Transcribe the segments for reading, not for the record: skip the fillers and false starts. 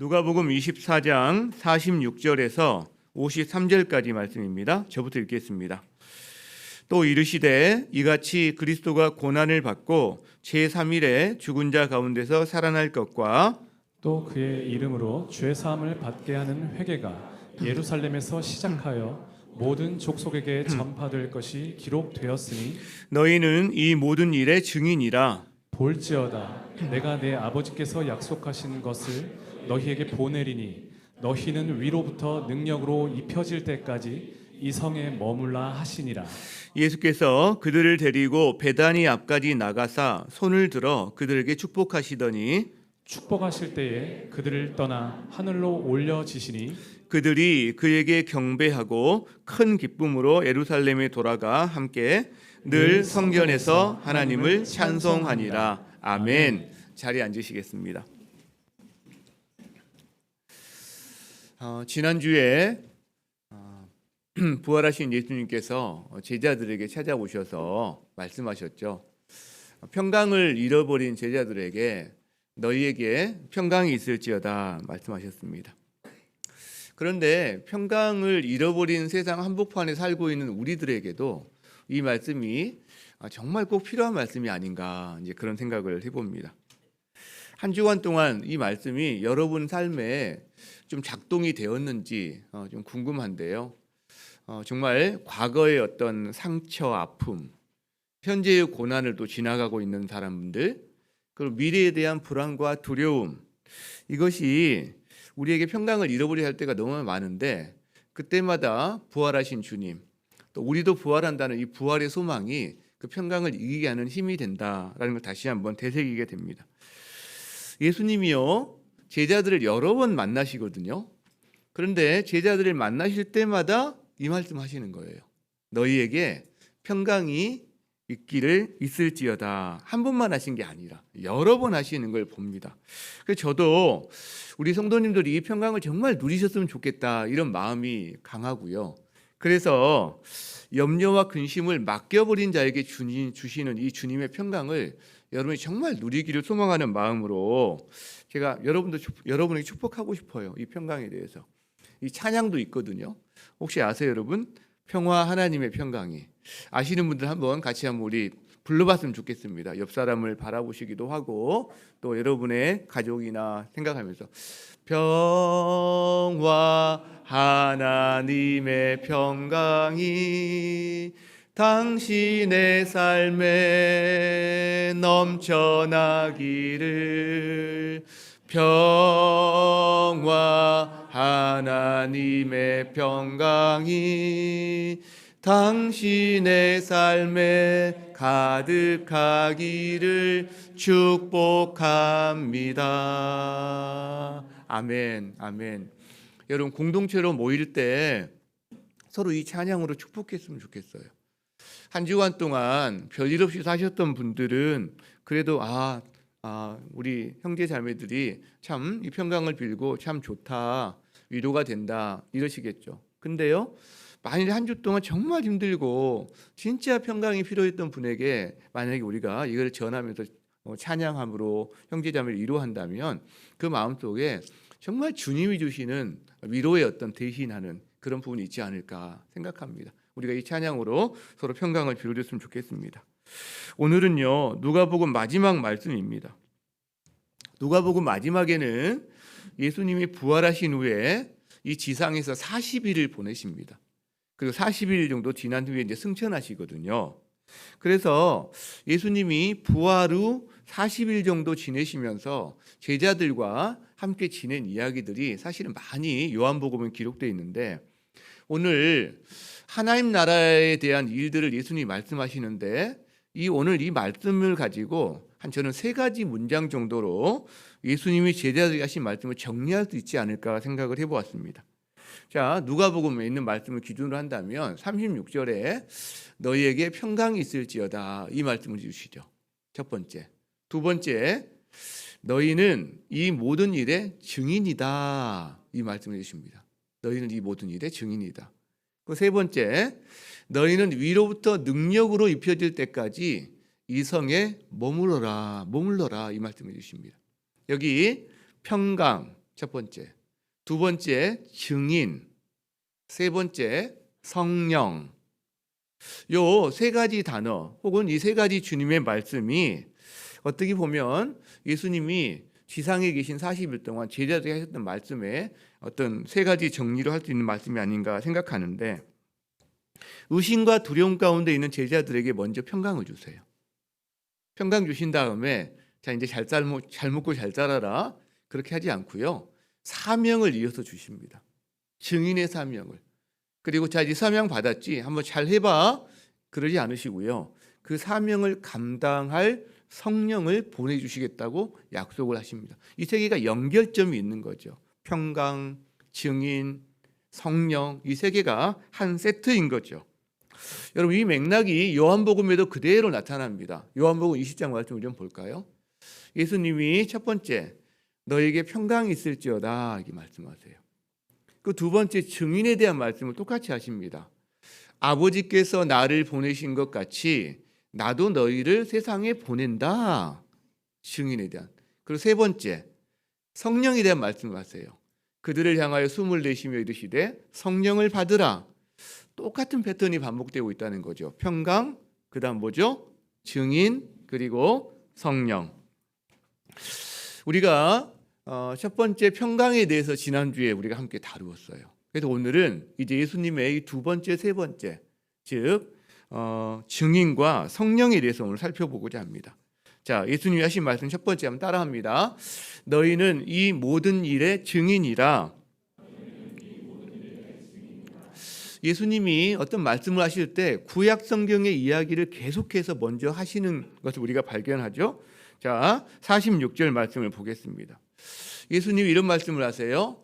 누가복음 24장 46절에서 53절까지 말씀입니다. 저부터 읽겠습니다. 또 이르시되 이같이 그리스도가 고난을 받고 제3일에 죽은 자 가운데서 살아날 것과 또 그의 이름으로 죄 사함을 받게 하는 회개가 예루살렘에서 시작하여 모든 족속에게 전파될 것이 기록되었으니 너희는 이 모든 일의 증인이라. 볼지어다 내가 내 아버지께서 약속하신 것을 너희에게 보내리니 너희는 위로부터 능력으로 입혀질 때까지 이 성에 머물라 하시니라. 예수께서 그들을 데리고 베다니 앞까지 나가사 손을 들어 그들에게 축복하시더니 축복하실 때에 그들을 떠나 하늘로 올려지시니 그들이 그에게 경배하고 큰 기쁨으로 예루살렘에 돌아가 함께 늘 성전에서 하나님을 찬송하니라. 아멘. 자리에 앉으시겠습니다. 지난주에 부활하신 예수님께서 제자들에게 찾아오셔서 말씀하셨죠. 평강을 잃어버린 제자들에게 너희에게 평강이 있을지어다 말씀하셨습니다. 그런데 평강을 잃어버린 세상 한복판에 살고 있는 우리들에게도 이 말씀이 정말 꼭 필요한 말씀이 아닌가 이제 그런 생각을 해봅니다. 한 주간 동안 이 말씀이 여러분 삶에 좀 작동이 되었는지 좀 궁금한데요. 정말 과거의 어떤 상처, 아픔, 현재의 고난을 또 지나가고 있는 사람들, 그리고 미래에 대한 불안과 두려움, 이것이 우리에게 평강을 잃어버려야 할 때가 너무 많은데 그때마다 부활하신 주님, 또 우리도 부활한다는 이 부활의 소망이 그 평강을 이기게 하는 힘이 된다라는 걸 다시 한번 되새기게 됩니다. 예수님이요, 제자들을 여러 번 만나시거든요. 그런데 제자들을 만나실 때마다 이 말씀 하시는 거예요. 너희에게 평강이 있을지어다. 한 번만 하신 게 아니라 여러 번 하시는 걸 봅니다. 그래서 저도 우리 성도님들이 이 평강을 정말 누리셨으면 좋겠다 이런 마음이 강하고요. 그래서 염려와 근심을 맡겨버린 자에게 주시는 이 주님의 평강을 여러분이 정말 누리기를 소망하는 마음으로 제가 여러분에게 축복하고 싶어요. 이 평강에 대해서. 이 찬양도 있거든요. 혹시 아세요, 여러분? 평화 하나님의 평강이. 아시는 분들 한번 같이 한번 우리 불러봤으면 좋겠습니다. 옆 사람을 바라보시기도 하고 또 여러분의 가족이나 생각하면서 평화 하나님의 평강이 당신의 삶에 넘쳐나기를. 평화 하나님의 평강이 당신의 삶에 가득하기를 축복합니다. 아멘, 아멘. 여러분 공동체로 모일 때 서로 이 찬양으로 축복했으면 좋겠어요. 한 주간 동안 별일 없이 사셨던 분들은 그래도 우리 형제 자매들이 참 이 평강을 빌고 참 좋다, 위로가 된다 이러시겠죠. 근데요, 만일 한 주 동안 정말 힘들고 진짜 평강이 필요했던 분에게 만약에 우리가 이걸 전하면서 찬양함으로 형제 자매를 위로한다면 그 마음속에 정말 주님이 주시는 위로의 어떤 대신하는 그런 부분이 있지 않을까 생각합니다. 우리가 이 찬양으로 서로 평강을 빌어줬으면 좋겠습니다. 오늘은요, 누가복음 마지막 말씀입니다. 누가복음 마지막에는 예수님이 부활하신 후에 이 지상에서 40일을 보내십니다. 그리고 40일 정도 지난 후에 이제 승천하시거든요. 그래서 예수님이 부활 후 40일 정도 지내시면서 제자들과 함께 지낸 이야기들이 사실은 많이 요한복음에 기록되어 있는데 오늘 하나님 나라에 대한 일들을 예수님이 말씀하시는데 오늘 이 말씀을 가지고 저는 3가지 문장 정도로 예수님이 제자들에게 하신 말씀을 정리할 수 있지 않을까 생각을 해보았습니다. 자, 누가복음에 있는 말씀을 기준으로 한다면 36절에 너희에게 평강이 있을지어다 이 말씀을 주시죠. 첫 번째. 두 번째, 너희는 이 모든 일의 증인이다 이 말씀을 주십니다. 너희는 이 모든 일의 증인이다. 그 세 번째, 너희는 위로부터 능력으로 입혀질 때까지 이 성에 머물러라 이 말씀을 주십니다. 여기 평강, 첫 번째. 두 번째, 증인. 세 번째, 성령. 요 세 가지 단어 혹은 이 세 가지 주님의 말씀이 어떻게 보면 예수님이 지상에 계신 40일 동안 제자들에게 하셨던 말씀에 어떤 세 가지 정리를 할 수 있는 말씀이 아닌가 생각하는데, 의심과 두려움 가운데 있는 제자들에게 먼저 평강을 주세요. 평강 주신 다음에 자 이제 잘 먹고 잘 자라라 그렇게 하지 않고요. 사명을 이어서 주십니다. 증인의 사명을. 그리고 자 이제 사명 받았지 한번 잘 해봐 그러지 않으시고요. 그 사명을 감당할 성령을 보내주시겠다고 약속을 하십니다. 이 세 개가 연결점이 있는 거죠. 평강, 증인, 성령 이 세 개가 한 세트인 거죠. 여러분 이 맥락이 요한복음에도 그대로 나타납니다. 요한복음 20장 말씀을 좀 볼까요? 예수님이 첫 번째 너에게 평강이 있을지어다 이렇게 말씀하세요. 그 두 번째 증인에 대한 말씀을 똑같이 하십니다. 아버지께서 나를 보내신 것 같이 나도 너희를 세상에 보낸다. 증인에 대한. 그리고 세 번째 성령에 대한 말씀을 하세요. 그들을 향하여 숨을 내쉬며 이르시되 성령을 받으라. 똑같은 패턴이 반복되고 있다는 거죠. 평강, 그다음 뭐죠? 증인, 그리고 성령. 우리가 첫 번째 평강에 대해서 지난주에 우리가 함께 다루었어요. 그래서 오늘은 이제 예수님의 이 두 번째, 세 번째, 즉 증인과 성령에 대해서 오늘 살펴보고자 합니다. 자, 예수님이 하신 말씀 첫 번째 한번 따라합니다. 너희는 이 모든 일의 증인이라. 예수님이 어떤 말씀을 하실 때 구약 성경의 이야기를 계속해서 먼저 하시는 것을 우리가 발견하죠. 자, 46절 말씀을 보겠습니다. 예수님이 이런 말씀을 하세요.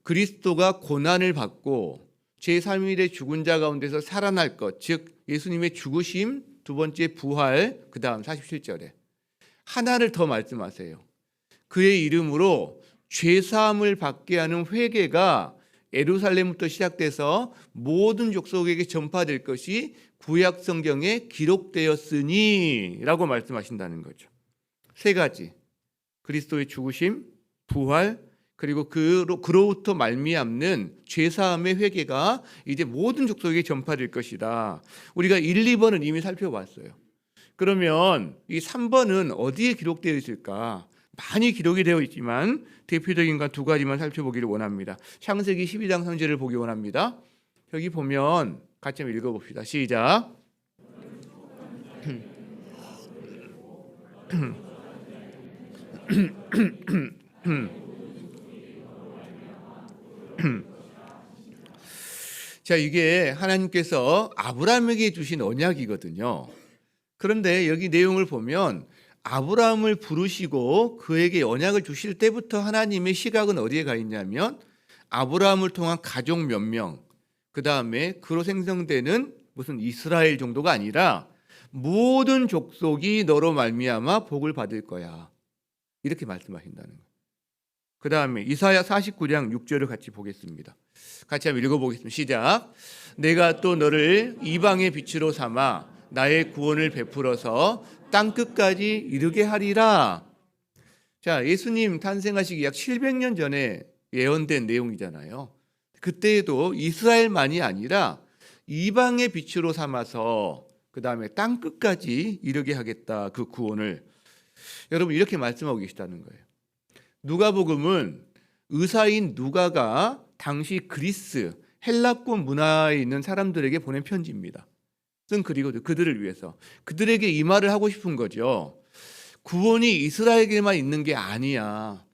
그리스도가 고난을 받고 제3일에 죽은 자 가운데서 살아날 것, 즉 예수님의 죽으심, 두 번째 부활, 그 다음 47절에 하나를 더 말씀하세요. 그의 이름으로 죄사함을 받게 하는 회개가 예루살렘부터 시작돼서 모든 족속에게 전파될 것이 구약 성경에 기록되었으니 라고 말씀하신다는 거죠. 세 가지, 그리스도의 죽으심, 부활, 그리고 그로부터 말미암는 죄사함의 회개가 이제 모든 족속에게 전파될 것이다. 우리가 1, 2번은 이미 살펴봤어요. 그러면 이 3번은 어디에 기록되어 있을까? 많이 기록이 되어 있지만 대표적인 것 두 가지만 살펴보기를 원합니다. 창세기 12장 3절을 보기 원합니다. 여기 보면 같이 한번 읽어봅시다. 시작. 자, 이게 하나님께서 아브라함에게 주신 언약이거든요. 그런데 여기 내용을 보면 아브라함을 부르시고 그에게 언약을 주실 때부터 하나님의 시각은 어디에 가 있냐면 아브라함을 통한 가족 몇 명, 그 다음에 그로 생성되는 무슨 이스라엘 정도가 아니라 모든 족속이 너로 말미암아 복을 받을 거야. 이렇게 말씀하신다는 거예요. 그 다음에 이사야 49장 6절을 같이 보겠습니다. 같이 한번 읽어보겠습니다. 시작. 내가 또 너를 이방의 빛으로 삼아 나의 구원을 베풀어서 땅끝까지 이르게 하리라. 자, 예수님 탄생하시기 약 700년 전에 예언된 내용이잖아요. 그때에도 이스라엘만이 아니라 이방의 빛으로 삼아서 그 다음에 땅끝까지 이르게 하겠다. 그 구원을. 여러분 이렇게 말씀하고 계시다는 거예요. 누가복음은 의사인 누가가 당시 그리스 헬라권 문화에 있는 사람들에게 보낸 편지입니다. 쓴 글이거든요. 그들을 위해서. 그들에게 이 말을 하고 싶은 거죠. 구원이 이스라엘에게만 있는 게 아니야.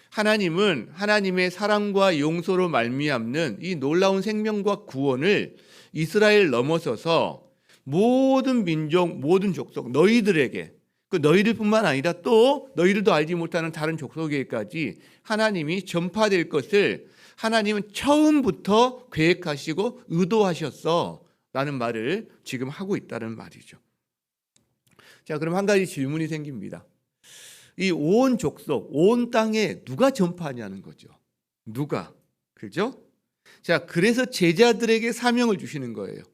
하나님은 하나님의 사랑과 용서로 말미암는 이 놀라운 생명과 구원을 이스라엘 넘어서서 모든 민족, 모든 족속, 너희들에게, 그 너희들뿐만 아니라 또 너희들도 알지 못하는 다른 족속에게까지 하나님이 전파될 것을 하나님은 처음부터 계획하시고 의도하셨어 라는 말을 지금 하고 있다는 말이죠. 자, 그럼 한 가지 질문이 생깁니다. 이 온 족속, 온 땅에 누가 전파하냐는 거죠. 누가? 그죠? 자, 그래서 제자들에게 사명을 주시는 거예요.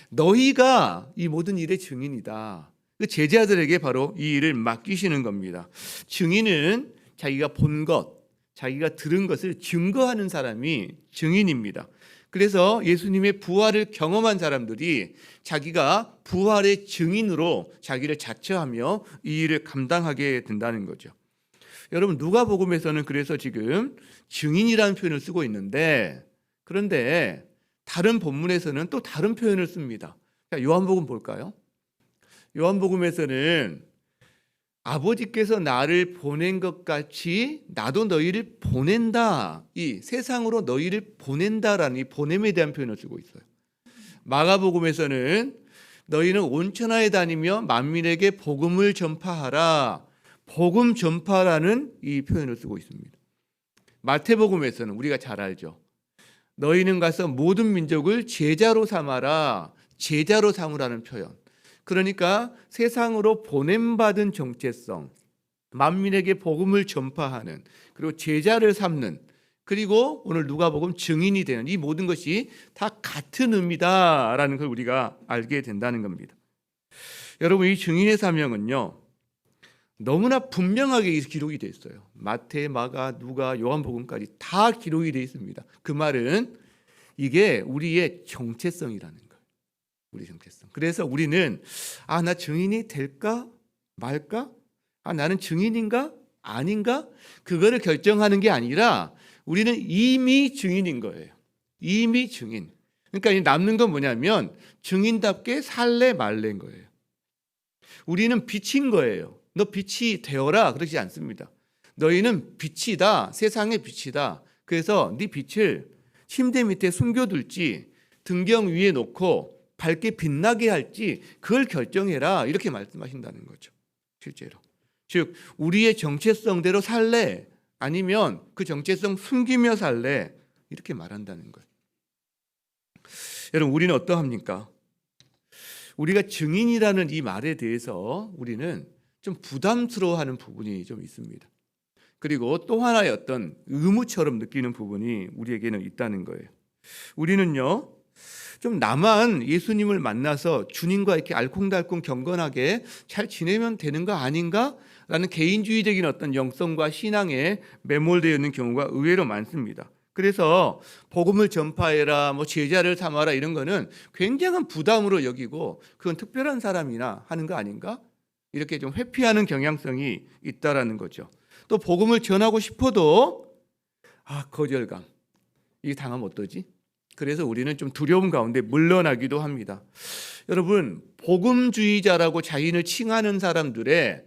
너희가 이 모든 일의 증인이다. 그 제자들에게 바로 이 일을 맡기시는 겁니다. 증인은 자기가 본 것, 자기가 들은 것을 증거하는 사람이 증인입니다. 그래서 예수님의 부활을 경험한 사람들이 자기가 부활의 증인으로 자기를 자처하며 이 일을 감당하게 된다는 거죠. 여러분, 누가복음에서는 그래서 지금 증인이라는 표현을 쓰고 있는데, 그런데 다른 본문에서는 또 다른 표현을 씁니다. 자, 요한복음 볼까요? 요한복음에서는 아버지께서 나를 보낸 것 같이 나도 너희를 보낸다. 이 세상으로 너희를 보낸다라는 이 보냄에 대한 표현을 쓰고 있어요. 마가복음에서는 너희는 온 천하에 다니며 만민에게 복음을 전파하라. 복음 전파라는 이 표현을 쓰고 있습니다. 마태복음에서는 우리가 잘 알죠. 너희는 가서 모든 민족을 제자로 삼아라. 제자로 삼으라는 표현. 그러니까 세상으로 보냄받은 정체성, 만민에게 복음을 전파하는, 그리고 제자를 삼는, 그리고 오늘 누가복음 증인이 되는 이 모든 것이 다 같은 의미다라는 걸 우리가 알게 된다는 겁니다. 여러분, 이 증인의 사명은요, 너무나 분명하게 기록이 되어 있어요. 마태, 마가, 누가, 요한복음까지 다 기록이 되어 있습니다. 그 말은 이게 우리의 정체성이라는 거예요. 우리 정체성. 그래서 우리는 나 증인이 될까 말까? 나는 증인인가 아닌가? 그거를 결정하는 게 아니라 우리는 이미 증인인 거예요. 이미 증인. 그러니까 이 남는 건 뭐냐면 증인답게 살래 말래인 거예요. 우리는 빛인 거예요. 너 빛이 되어라 그러지 않습니다. 너희는 빛이다. 세상의 빛이다. 그래서 네 빛을 침대 밑에 숨겨둘지 등경 위에 놓고 밝게 빛나게 할지 그걸 결정해라. 이렇게 말씀하신다는 거죠. 실제로. 즉 우리의 정체성대로 살래? 아니면 그 정체성 숨기며 살래? 이렇게 말한다는 거예요. 여러분, 우리는 어떠합니까? 우리가 증인이라는 이 말에 대해서 우리는 좀 부담스러워하는 부분이 좀 있습니다. 그리고 또 하나의 어떤 의무처럼 느끼는 부분이 우리에게는 있다는 거예요. 우리는요, 좀 나만 예수님을 만나서 주님과 이렇게 알콩달콩 경건하게 잘 지내면 되는 거 아닌가? 라는 개인주의적인 어떤 영성과 신앙에 매몰되어 있는 경우가 의외로 많습니다. 그래서 복음을 전파해라, 제자를 삼아라 이런 거는 굉장한 부담으로 여기고 그건 특별한 사람이나 하는 거 아닌가? 이렇게 좀 회피하는 경향성이 있다라는 거죠. 또 복음을 전하고 싶어도 거절감. 이게 당하면 어떠지? 그래서 우리는 좀 두려움 가운데 물러나기도 합니다. 여러분, 복음주의자라고 자신을 칭하는 사람들의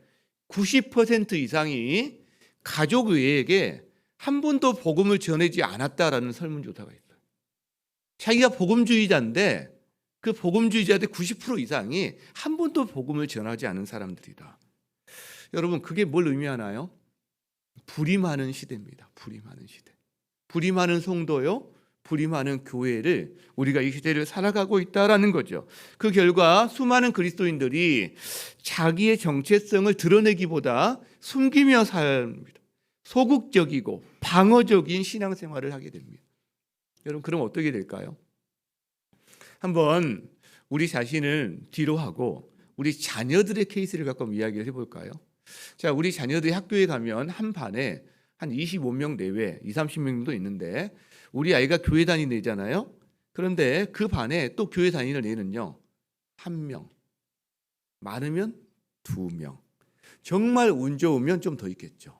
90% 이상이 가족 외에게 한 번도 복음을 전하지 않았다라는 설문조사가 있어요. 자기가 복음주의자인데 그 복음주의자들 90% 이상이 한 번도 복음을 전하지 않은 사람들이다. 여러분, 그게 뭘 의미하나요? 불임하는 시대입니다. 불임하는 시대. 불임하는 성도요, 불임하는 교회를 우리가 이 시대를 살아가고 있다라는 거죠. 그 결과 수많은 그리스도인들이 자기의 정체성을 드러내기보다 숨기며 삽니다. 소극적이고 방어적인 신앙생활을 하게 됩니다. 여러분, 그럼 어떻게 될까요? 한번 우리 자신을 뒤로 하고 우리 자녀들의 케이스를 갖고 이야기를 해볼까요? 자, 우리 자녀들이 학교에 가면 한 반에 한 25명 내외, 20-30명 정도 있는데 우리 아이가 교회 다니는 애잖아요. 그런데 그 반에 또 교회 다니는 애는요, 1명, 많으면 2명, 정말 운 좋으면 좀 더 있겠죠.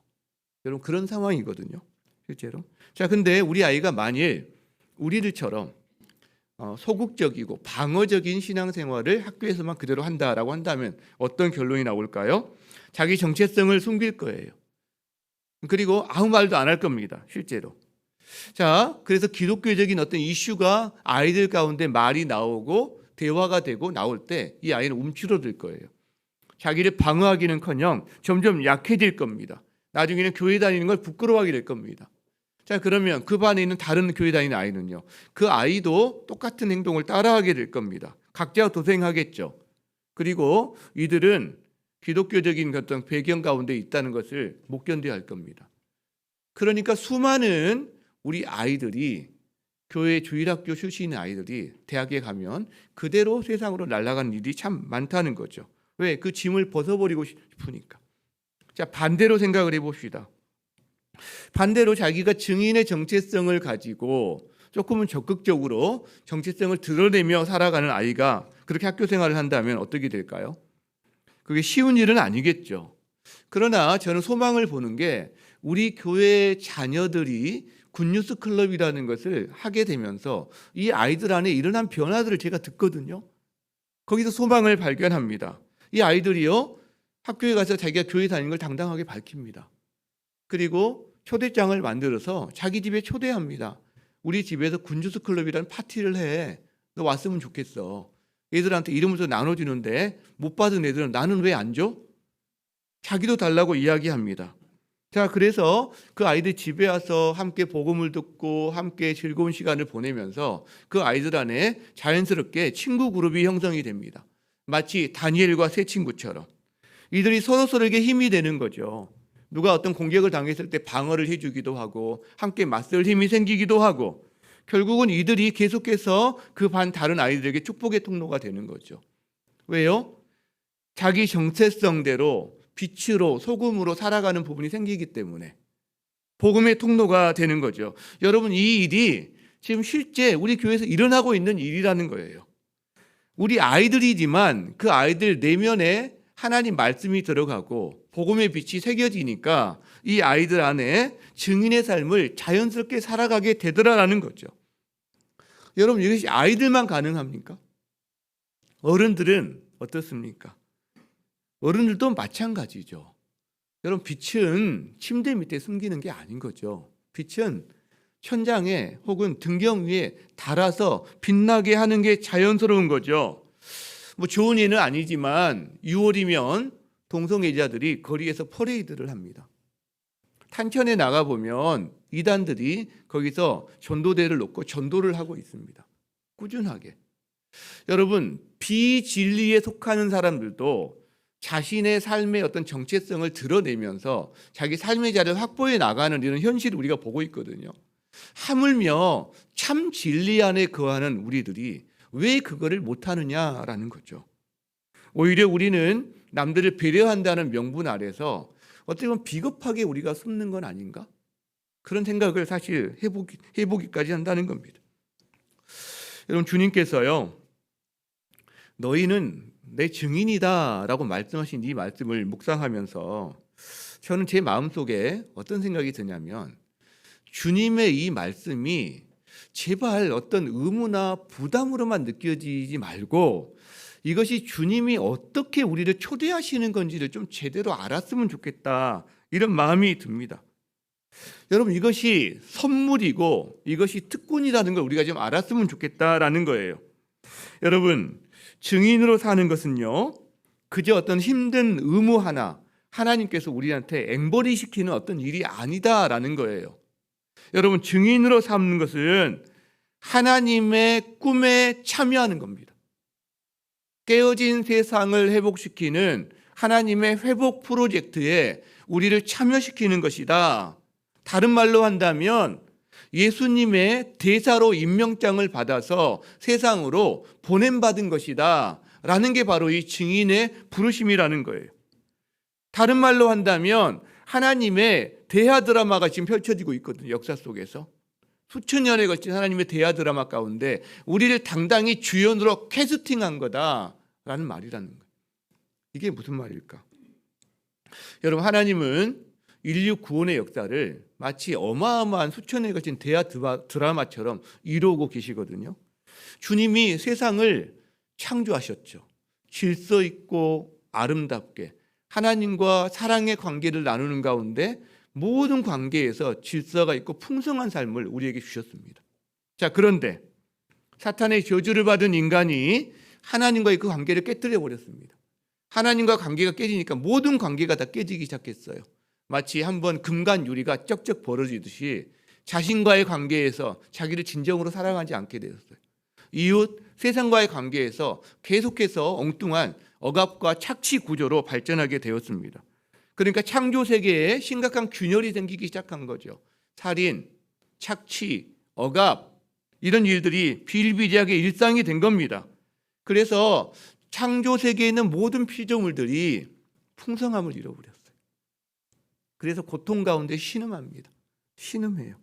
여러분, 그런 상황이거든요, 실제로. 자, 근데 우리 아이가 만일 우리들처럼 소극적이고 방어적인 신앙생활을 학교에서만 그대로 한다라고 한다면 어떤 결론이 나올까요? 자기 정체성을 숨길 거예요. 그리고 아무 말도 안 할 겁니다, 실제로. 자, 그래서 기독교적인 어떤 이슈가 아이들 가운데 말이 나오고 대화가 되고 나올 때 이 아이는 움츠러들 거예요. 자기를 방어하기는커녕 점점 약해질 겁니다. 나중에는 교회 다니는 걸 부끄러워하게 될 겁니다. 자, 그러면 그 반에 있는 다른 교회 다니는 아이는요, 그 아이도 똑같은 행동을 따라하게 될 겁니다. 각자 도생하겠죠. 그리고 이들은 기독교적인 어떤 배경 가운데 있다는 것을 못 견뎌야 할 겁니다. 그러니까 수많은 우리 아이들이, 교회 주일학교 출신의 아이들이 대학에 가면 그대로 세상으로 날아가는 일이 참 많다는 거죠. 왜? 그 짐을 벗어버리고 싶으니까. 자, 반대로 생각을 해봅시다. 반대로 자기가 증인의 정체성을 가지고 조금은 적극적으로 정체성을 드러내며 살아가는 아이가 그렇게 학교 생활을 한다면 어떻게 될까요? 그게 쉬운 일은 아니겠죠. 그러나 저는 소망을 보는 게 우리 교회 자녀들이 굿뉴스 클럽이라는 것을 하게 되면서 이 아이들 안에 일어난 변화들을 제가 듣거든요. 거기서 소망을 발견합니다. 이 아이들이요, 학교에 가서 자기가 교회 다니는 걸 당당하게 밝힙니다. 그리고 초대장을 만들어서 자기 집에 초대합니다. 우리 집에서 굿뉴스 클럽이라는 파티를 해. 너 왔으면 좋겠어. 애들한테 이름부터 나눠주는데 못 받은 애들은 나는 왜 안 줘? 자기도 달라고 이야기합니다. 자, 그래서 그 아이들 집에 와서 함께 복음을 듣고 함께 즐거운 시간을 보내면서 그 아이들 안에 자연스럽게 친구 그룹이 형성이 됩니다. 마치 다니엘과 세 친구처럼 이들이 서로서로에게 힘이 되는 거죠. 누가 어떤 공격을 당했을 때 방어를 해주기도 하고 함께 맞설 힘이 생기기도 하고 결국은 이들이 계속해서 그 반 다른 아이들에게 축복의 통로가 되는 거죠. 왜요? 자기 정체성대로 빛으로 소금으로 살아가는 부분이 생기기 때문에 복음의 통로가 되는 거죠. 여러분, 이 일이 지금 실제 우리 교회에서 일어나고 있는 일이라는 거예요. 우리 아이들이지만 그 아이들 내면에 하나님 말씀이 들어가고 복음의 빛이 새겨지니까 이 아이들 안에 증인의 삶을 자연스럽게 살아가게 되더라라는 거죠. 여러분, 이것이 아이들만 가능합니까? 어른들은 어떻습니까? 어른들도 마찬가지죠. 여러분, 빛은 침대 밑에 숨기는 게 아닌 거죠. 빛은 천장에 혹은 등경 위에 달아서 빛나게 하는 게 자연스러운 거죠. 뭐 좋은 예는 아니지만 6월이면 동성애자들이 거리에서 퍼레이드를 합니다. 탄천에 나가보면 이단들이 거기서 전도대를 놓고 전도를 하고 있습니다. 꾸준하게. 여러분, 비진리에 속하는 사람들도 자신의 삶의 어떤 정체성을 드러내면서 자기 삶의 자리를 확보해 나가는 이런 현실을 우리가 보고 있거든요. 하물며 참 진리 안에 거하는 우리들이 왜 그거를 못하느냐라는 거죠. 오히려 우리는 남들을 배려한다는 명분 아래서 어떻게 보면 비겁하게 우리가 숨는 건 아닌가? 그런 생각을 사실 해보기까지 한다는 겁니다. 여러분, 주님께서요, 너희는 내 증인이다 라고 말씀하신 이 말씀을 묵상하면서 저는 제 마음속에 어떤 생각이 드냐면 주님의 이 말씀이 제발 어떤 의무나 부담으로만 느껴지지 말고 이것이 주님이 어떻게 우리를 초대하시는 건지를 좀 제대로 알았으면 좋겠다, 이런 마음이 듭니다. 여러분, 이것이 선물이고 이것이 특권이라는 걸 우리가 좀 알았으면 좋겠다라는 거예요. 여러분, 증인으로 사는 것은요, 그저 어떤 힘든 의무 하나 하나님께서 우리한테 앵벌이 시키는 어떤 일이 아니다라는 거예요. 여러분, 증인으로 삼는 것은 하나님의 꿈에 참여하는 겁니다. 깨어진 세상을 회복시키는 하나님의 회복 프로젝트에 우리를 참여시키는 것이다. 다른 말로 한다면 예수님의 대사로 임명장을 받아서 세상으로 보냄받은 것이다 라는 게 바로 이 증인의 부르심이라는 거예요. 다른 말로 한다면 하나님의 대하 드라마가 지금 펼쳐지고 있거든요. 역사 속에서 수천 년에 걸친 하나님의 대하 드라마 가운데 우리를 당당히 주연으로 캐스팅한 거다라는 말이라는 거예요. 이게 무슨 말일까? 여러분, 하나님은 인류 구원의 역사를 마치 어마어마한 수천 년에 걸친 대하 드라마처럼 이루고 계시거든요. 주님이 세상을 창조하셨죠. 질서 있고 아름답게 하나님과 사랑의 관계를 나누는 가운데 모든 관계에서 질서가 있고 풍성한 삶을 우리에게 주셨습니다. 자, 그런데 사탄의 저주를 받은 인간이 하나님과의 그 관계를 깨뜨려 버렸습니다. 하나님과 관계가 깨지니까 모든 관계가 다 깨지기 시작했어요. 마치 한번 금간 유리가 쩍쩍 벌어지듯이 자신과의 관계에서 자기를 진정으로 사랑하지 않게 되었어요. 이웃, 세상과의 관계에서 계속해서 엉뚱한 억압과 착취 구조로 발전하게 되었습니다. 그러니까 창조 세계에 심각한 균열이 생기기 시작한 거죠. 살인, 착취, 억압, 이런 일들이 비일비재하게 일상이 된 겁니다. 그래서 창조 세계에 있는 모든 피조물들이 풍성함을 잃어버렸어요. 그래서 고통 가운데 신음합니다. 신음해요.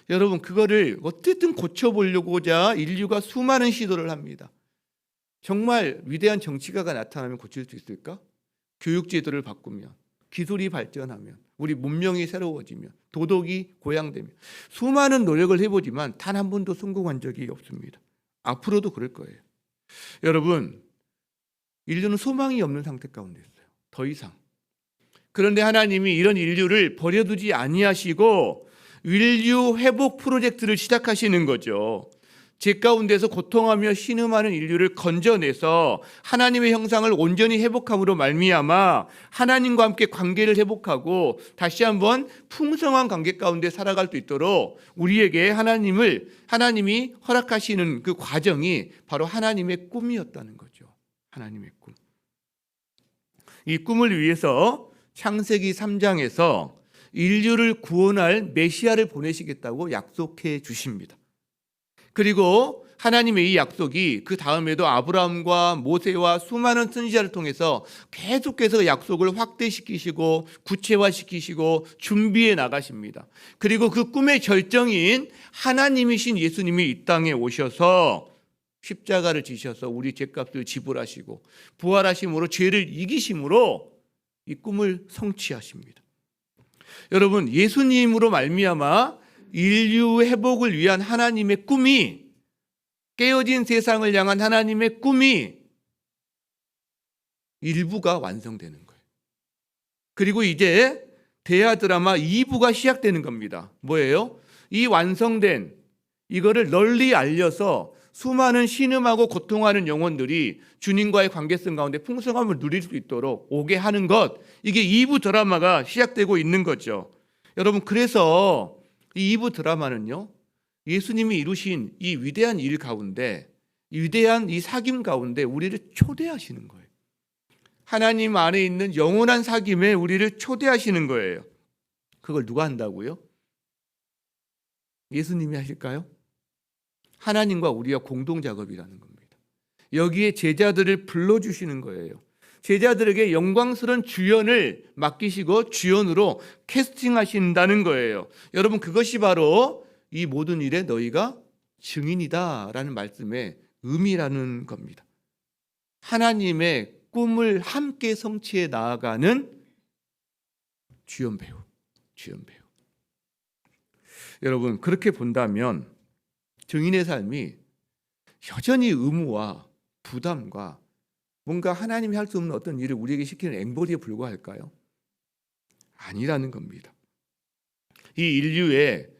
여러분, 그거를 어쨌든 고쳐보려고자 인류가 수많은 시도를 합니다. 정말 위대한 정치가가 나타나면 고칠 수 있을까? 교육제도를 바꾸면, 기술이 발전하면, 우리 문명이 새로워지면, 도덕이 고양되면 수많은 노력을 해보지만 단 한 번도 성공한 적이 없습니다. 앞으로도 그럴 거예요. 여러분, 인류는 소망이 없는 상태 가운데 있어요. 더 이상. 그런데 하나님이 이런 인류를 버려두지 아니하시고 인류 회복 프로젝트를 시작하시는 거죠. 죄 가운데서 고통하며 신음하는 인류를 건져내서 하나님의 형상을 온전히 회복함으로 말미암아 하나님과 함께 관계를 회복하고 다시 한번 풍성한 관계 가운데 살아갈 수 있도록 우리에게 하나님이 허락하시는 그 과정이 바로 하나님의 꿈이었다는 거죠. 하나님의 꿈. 이 꿈을 위해서 창세기 3장에서 인류를 구원할 메시아를 보내시겠다고 약속해 주십니다. 그리고 하나님의 이 약속이 그 다음에도 아브라함과 모세와 수많은 선지자를 통해서 계속해서 약속을 확대시키시고 구체화시키시고 준비해 나가십니다. 그리고 그 꿈의 절정인 하나님이신 예수님이 이 땅에 오셔서 십자가를 지셔서 우리 죄값을 지불하시고 부활하심으로 죄를 이기심으로 이 꿈을 성취하십니다. 여러분, 예수님으로 말미암아 인류 회복을 위한 하나님의 꿈이, 깨어진 세상을 향한 하나님의 꿈이 일부가 완성되는 거예요. 그리고 이제 대하 드라마 2부가 시작되는 겁니다. 뭐예요? 이 완성된 이거를 널리 알려서 수많은 신음하고 고통하는 영혼들이 주님과의 관계성 가운데 풍성함을 누릴 수 있도록 오게 하는 것, 이게 2부 드라마가 시작되고 있는 거죠. 여러분, 그래서 이 2부 드라마는요, 예수님이 이루신 이 위대한 일 가운데, 이 위대한 이 사귐 가운데 우리를 초대하시는 거예요. 하나님 안에 있는 영원한 사귐에 우리를 초대하시는 거예요. 그걸 누가 한다고요? 예수님이 하실까요? 하나님과 우리가 공동 작업이라는 겁니다. 여기에 제자들을 불러주시는 거예요. 제자들에게 영광스러운 주연을 맡기시고 주연으로 캐스팅하신다는 거예요. 여러분, 그것이 바로 이 모든 일에 너희가 증인이다라는 말씀의 의미라는 겁니다. 하나님의 꿈을 함께 성취해 나아가는 주연 배우. 여러분, 그렇게 본다면 증인의 삶이 여전히 의무와 부담과 뭔가 하나님이 할 수 없는 어떤 일을 우리에게 시키는 앵벌이에 불과할까요? 아니라는 겁니다. 이 인류의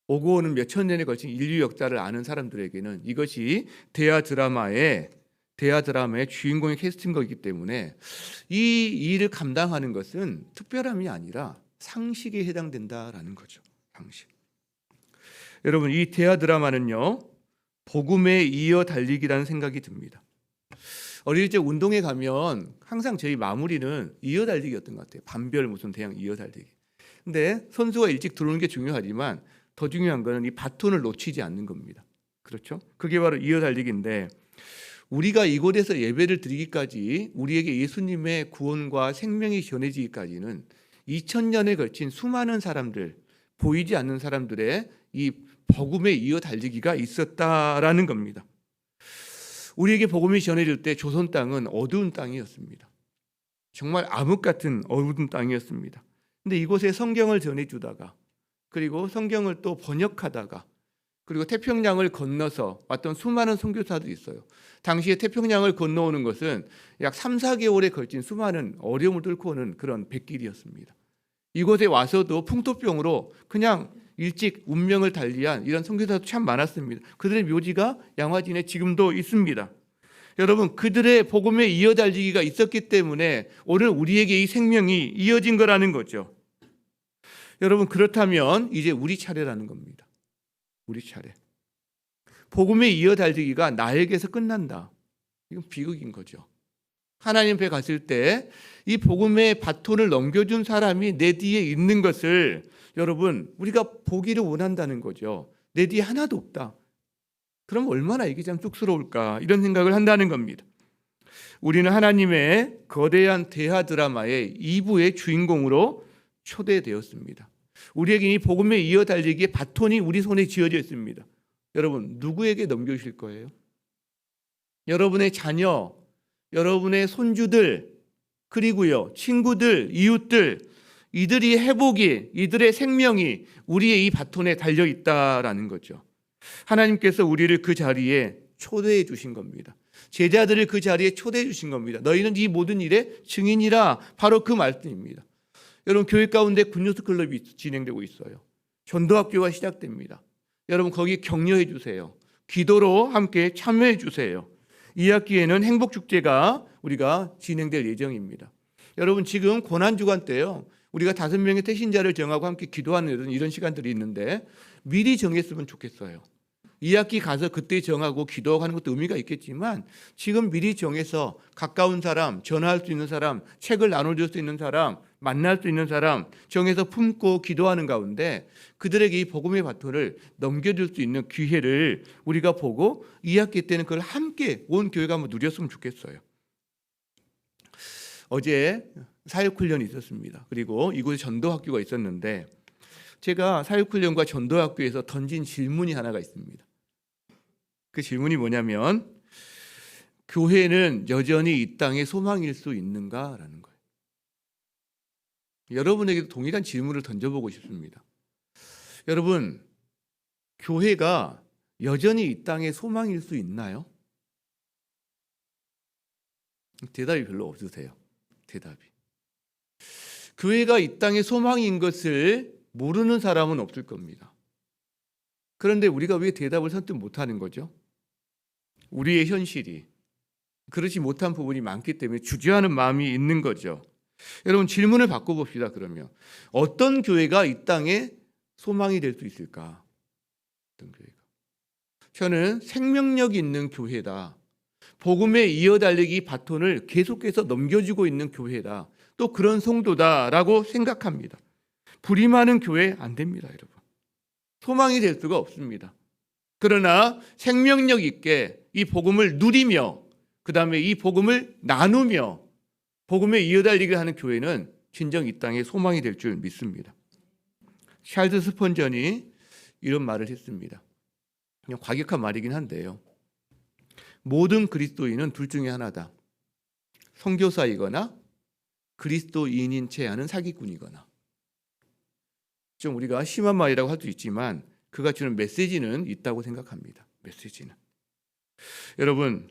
오고 오는 몇천 년에 걸친 인류 역사를 아는 사람들에게는 이것이 대하 드라마의 주인공의 캐스팅인 거기 때문에 이 일을 감당하는 것은 특별함이 아니라 상식에 해당된다라는 거죠. 상식. 여러분, 이 대하 드라마는요, 복음에 이어 달리기라는 생각이 듭니다. 어릴 적 운동에 가면 항상 저희 마무리는 이어 달리기였던 것 같아요. 반별 무슨 대형 이어 달리기. 근데 선수가 일찍 들어오는 게 중요하지만 더 중요한 거는 이 바톤을 놓치지 않는 겁니다. 그렇죠? 그게 바로 이어 달리기인데, 우리가 이곳에서 예배를 드리기까지, 우리에게 예수님의 구원과 생명이 전해지기까지는 2000년에 걸친 수많은 사람들, 보이지 않는 사람들의 이 복음에 이어 달리기가 있었다라는 겁니다. 우리에게 복음이 전해질 때 조선 땅은 어두운 땅이었습니다. 정말 암흑 같은 어두운 땅이었습니다. 근데 이곳에 성경을 전해주다가, 그리고 성경을 또 번역하다가, 그리고 태평양을 건너서 왔던 수많은 선교사들이 있어요. 당시에 태평양을 건너오는 것은 약 3, 4개월에 걸친 수많은 어려움을 뚫고 오는 그런 백길이었습니다. 이곳에 와서도 풍토병으로 그냥 일찍 운명을 달리한 이런 선교사도 참 많았습니다. 그들의 묘지가 양화진에 지금도 있습니다. 여러분, 그들의 복음에 이어 달리기가 있었기 때문에 오늘 우리에게 이 생명이 이어진 거라는 거죠. 여러분, 그렇다면 이제 우리 차례라는 겁니다. 우리 차례. 복음에 이어 달리기가 나에게서 끝난다. 이건 비극인 거죠. 하나님 앞에 갔을 때 이 복음의 바톤을 넘겨준 사람이 내 뒤에 있는 것을 여러분, 우리가 보기를 원한다는 거죠. 내 뒤에 하나도 없다. 그럼 얼마나 이게 참 쑥스러울까, 이런 생각을 한다는 겁니다. 우리는 하나님의 거대한 대하 드라마의 2부의 주인공으로 초대되었습니다. 우리에게 이 복음에 이어 달리기의 바톤이 우리 손에 쥐어져 있습니다. 여러분, 누구에게 넘겨주실 거예요? 여러분의 자녀, 여러분의 손주들, 그리고요 친구들, 이웃들, 이들이 회복이, 이들의 생명이 우리의 이 바톤에 달려 있다라는 거죠. 하나님께서 우리를 그 자리에 초대해 주신 겁니다. 제자들을 그 자리에 초대해 주신 겁니다. 너희는 이 모든 일의 증인이라. 바로 그 말씀입니다. 여러분, 교회 가운데 굿뉴스 클럽이 진행되고 있어요. 전도학교가 시작됩니다. 여러분, 거기 격려해 주세요. 기도로 함께 참여해 주세요. 2학기에는 행복축제가 우리가 진행될 예정입니다. 여러분, 지금 고난주간 때요, 우리가 5명의 태신자를 정하고 함께 기도하는 이런 시간들이 있는데 미리 정했으면 좋겠어요. 2학기 가서 그때 정하고 기도하는 것도 의미가 있겠지만 지금 미리 정해서 가까운 사람, 전화할 수 있는 사람, 책을 나눠줄 수 있는 사람, 만날 수 있는 사람 정해서 품고 기도하는 가운데 그들에게 이 복음의 바톤을 넘겨줄 수 있는 기회를 우리가 보고 2학기 때는 그걸 함께 온 교회가 한번 누렸으면 좋겠어요. 어제 사역훈련이 있었습니다. 그리고 이곳에 전도학교가 있었는데 제가 사역훈련과 전도학교에서 던진 질문이 하나가 있습니다. 그 질문이 뭐냐면 교회는 여전히 이 땅의 소망일 수 있는가라는 거예요. 여러분에게도 동일한 질문을 던져보고 싶습니다. 여러분, 교회가 여전히 이 땅의 소망일 수 있나요? 대답이 별로 없으세요. 대답이. 교회가 이 땅의 소망인 것을 모르는 사람은 없을 겁니다. 그런데 우리가 왜 대답을 선뜻 못하는 거죠? 우리의 현실이 그렇지 못한 부분이 많기 때문에 주저하는 마음이 있는 거죠. 여러분, 질문을 바꿔봅시다. 그러면 어떤 교회가 이 땅에 소망이 될 수 있을까? 어떤 교회가? 저는 생명력 있는 교회다. 복음에 이어달리기 바톤을 계속해서 넘겨주고 있는 교회다. 또 그런 성도다라고 생각합니다. 불임하는 교회 안 됩니다, 여러분. 소망이 될 수가 없습니다. 그러나 생명력 있게 이 복음을 누리며 그 다음에 이 복음을 나누며 복음에 이어달리게 하는 교회는 진정 이 땅에 소망이 될 줄 믿습니다. 찰스 스펀전이 이런 말을 했습니다. 그냥 과격한 말이긴 한데요. 모든 그리스도인은 둘 중에 하나다. 선교사이거나 그리스도인인 채 하는 사기꾼이거나. 좀 우리가 심한 말이라고 할 수 있지만 그가 주는 메시지는 있다고 생각합니다. 메시지는. 여러분,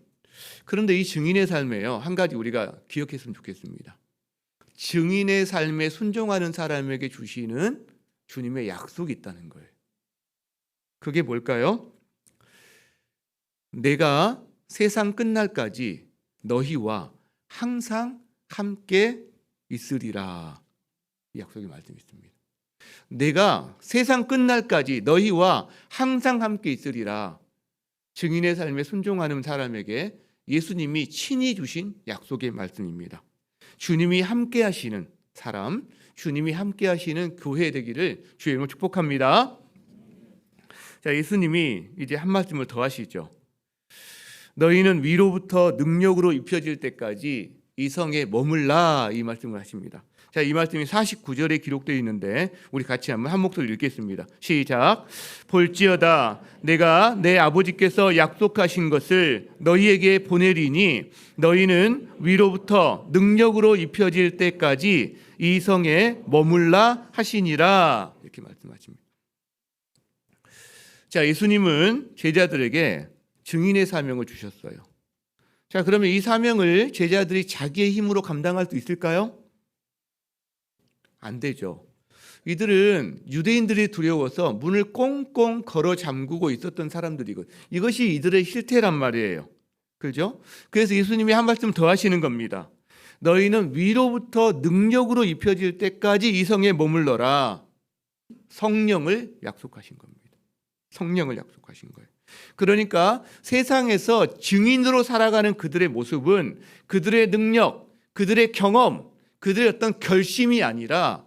그런데 이 증인의 삶에요, 한 가지 우리가 기억했으면 좋겠습니다. 증인의 삶에 순종하는 사람에게 주시는 주님의 약속이 있다는 거예요. 그게 뭘까요? 내가 세상 끝날까지 너희와 항상 함께 있으리라. 이 약속의 말씀이 있습니다. 내가 세상 끝날까지 너희와 항상 함께 있으리라. 증인의 삶에 순종하는 사람에게 예수님이 친히 주신 약속의 말씀입니다. 주님이 함께 하시는 사람, 주님이 함께 하시는 교회 되기를 주의 이름으로 축복합니다. 자, 예수님이 이제 한 말씀을 더 하시죠. 너희는 위로부터 능력으로 입혀질 때까지 이 성에 머물라, 이 말씀을 하십니다. 자, 이 말씀이 49절에 기록되어 있는데 우리 같이 한번 한 목소리로 읽겠습니다. 시작. 볼지어다 내가 내 아버지께서 약속하신 것을 너희에게 보내리니 너희는 위로부터 능력으로 입혀질 때까지 이 성에 머물라 하시니라. 이렇게 말씀하십니다. 자, 예수님은 제자들에게 증인의 사명을 주셨어요. 자, 그러면 이 사명을 제자들이 자기의 힘으로 감당할 수 있을까요? 안 되죠. 이들은 유대인들이 두려워서 문을 꽁꽁 걸어 잠그고 있었던 사람들이고 이것이 이들의 실태란 말이에요. 그렇죠? 그래서 예수님이 한 말씀 더 하시는 겁니다. 너희는 위로부터 능력으로 입혀질 때까지 이 성에 머물러라. 성령을 약속하신 겁니다. 성령을 약속하신 거예요. 그러니까 세상에서 증인으로 살아가는 그들의 모습은 그들의 능력, 그들의 경험, 그들의 어떤 결심이 아니라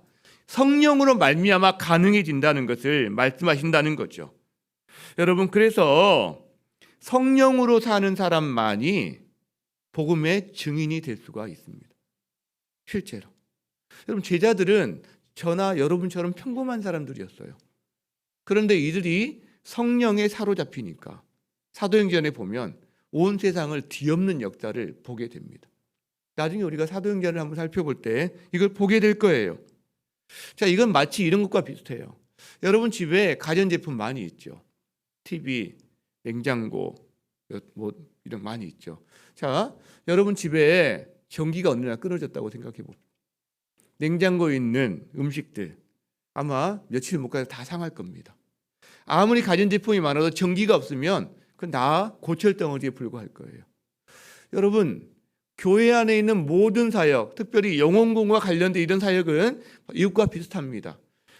성령으로 말미암아 가능해진다는 것을 말씀하신다는 거죠. 여러분, 그래서 성령으로 사는 사람만이 복음의 증인이 될 수가 있습니다. 실제로. 여러분, 제자들은 저나 여러분처럼 평범한 사람들이었어요. 그런데 이들이 성령에 사로잡히니까 사도행전에 보면 온 세상을 뒤엎는 역사를 보게 됩니다. 나중에 우리가 사도행전을 한번 살펴볼 때 이걸 보게 될 거예요. 자, 이건 마치 이런 것과 비슷해요. 여러분 집에 가전제품 많이 있죠. TV, 냉장고, 뭐 이런 많이 있죠. 자, 여러분 집에 전기가 어느 날 끊어졌다고 생각해 봅시다. 냉장고에 있는 음식들 아마 며칠 못 가서 다 상할 겁니다. 아무리 가전제품이 많아도 전기가 없으면 그건 다 고철덩어리에 불과할 거예요. 여러분, 교회 안에 있는 모든 사역, 특별히 영혼공과 관련된 이런 사역은 이것과 비슷합니다.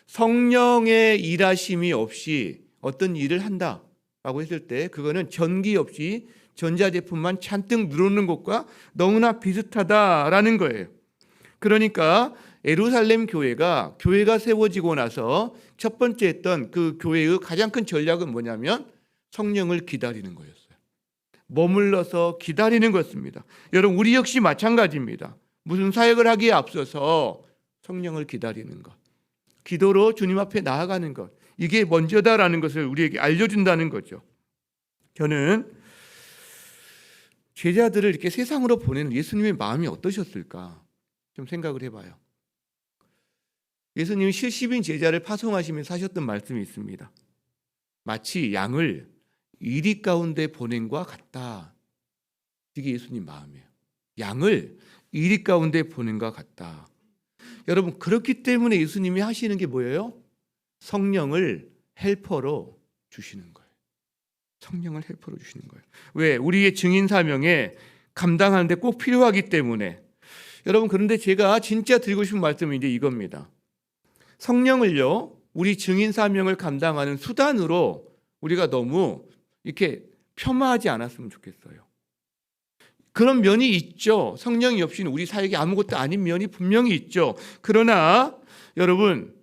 성령의 일하심이 없이 어떤 일을 한다라고 했을 때 그거는 전기 없이 전자제품만 잔뜩 늘어놓는 것과 너무나 비슷하다라는 거예요. 그러니까 예루살렘 교회가 세워지고 나서 첫 번째 했던 그 교회의 가장 큰 전략은 뭐냐면 성령을 기다리는 거였어요. 머물러서 기다리는 것입니다. 여러분, 우리 역시 마찬가지입니다. 무슨 사역을 하기에 앞서서 성령을 기다리는 것, 기도로 주님 앞에 나아가는 것, 이게 먼저다라는 것을 우리에게 알려준다는 거죠. 저는 제자들을 이렇게 세상으로 보내는 예수님의 마음이 어떠셨을까 좀 생각을 해봐요. 예수님이 70인 제자를 파송하시면서 하셨던 말씀이 있습니다. 마치 양을 이리 가운데 보낸 것 같다. 이게 예수님 마음이에요. 양을 이리 가운데 보낸 것 같다. 여러분, 그렇기 때문에 예수님이 하시는 게 뭐예요? 성령을 헬퍼로 주시는 거예요. 성령을 헬퍼로 주시는 거예요. 왜? 우리의 증인 사명에 감당하는데 꼭 필요하기 때문에. 여러분, 그런데 제가 진짜 드리고 싶은 말씀은 이제 이겁니다. 성령을요, 우리 증인 사명을 감당하는 수단으로 우리가 너무 이렇게 폄하하지 않았으면 좋겠어요. 그런 면이 있죠. 성령이 없이는 우리 사역이 아무것도 아닌 면이 분명히 있죠. 그러나 여러분,